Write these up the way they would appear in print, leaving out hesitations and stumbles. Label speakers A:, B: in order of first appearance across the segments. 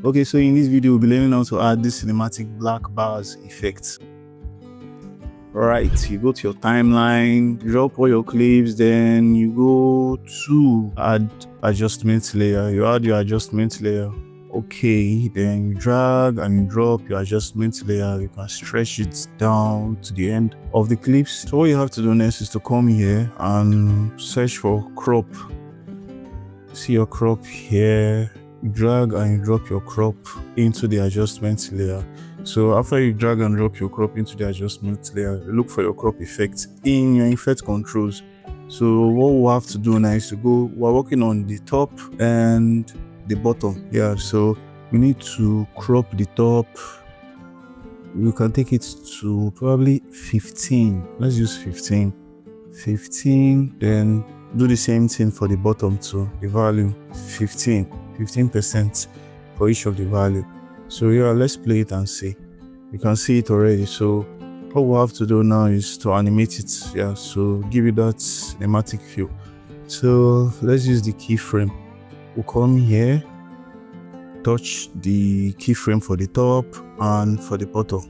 A: Okay, so in this video, we'll be learning how to add this cinematic black bars effect. Alright, you go to your timeline, drop all your clips, then you go to add adjustment layer. You add your adjustment layer. Okay, then you drag and drop your adjustment layer. You can stretch it down to the end of the clips. So what you have to do next is to come here and search for crop. See your crop here. Drag and drop your crop into the adjustment layer. So after you drag and drop your crop into the adjustment layer, look for your crop effect in your effect controls. So what we'll have to do now is to go, we're working on the top and the bottom. Yeah, so we need to crop the top. You can take it to probably 15. Let's use 15. 15, then do the same thing for the bottom too. The value 15% for each of the value. So yeah, let's play it and see. You can see it already. So what we'll have to do now is to animate it. Yeah, so give it that cinematic feel. So let's use the keyframe. We'll come here, touch the keyframe for the top and for the bottom.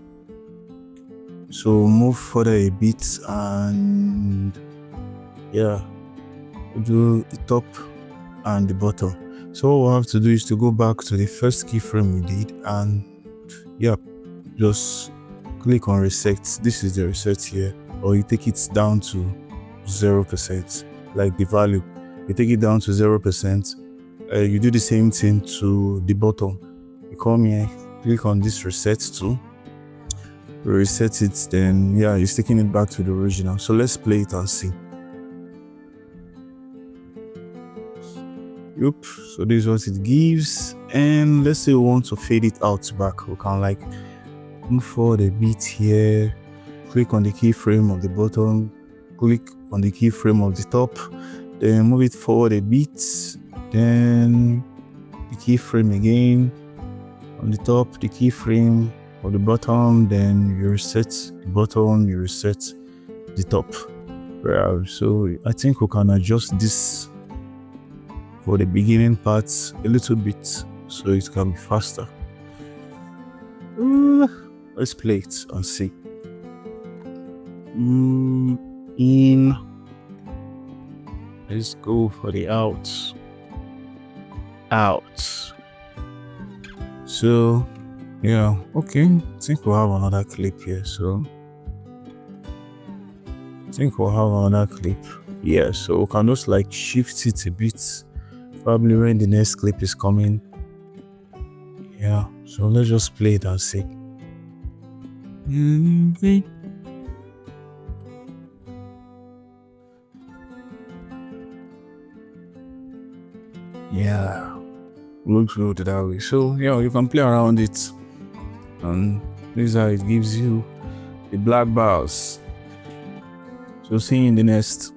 A: So move further a bit and yeah, do the top and the bottom. So what we'll have to do is to go back to the first keyframe we did and yeah, just click on reset. This is the reset here, or you take it down to 0%, like the value. You take it down to 0%. You do the same thing to the bottom. You come here, click on this reset too. Reset it, then yeah, it's taking it back to the original. So let's play it and see. Yep, so this is what it gives. And let's say we want to fade it out back. We can like move forward a bit here, click on the keyframe of the bottom, click on the keyframe of the top, then move it forward a bit, then the keyframe again on the top, the keyframe of the bottom, then you reset the bottom, you reset the top. Right, so I think we can adjust this for the beginning parts a little bit so it can be faster. Let's play it and see. In. Let's go for the out. So yeah, okay. I think we'll have another clip here. So I think we'll have another clip. Yeah, so we can just like shift it a bit. Probably when the next clip is coming. Yeah, so let's just play it and see. Yeah, looks good that way. So yeah, you can play around it, and this is how it gives you the black bars. So see you in the next.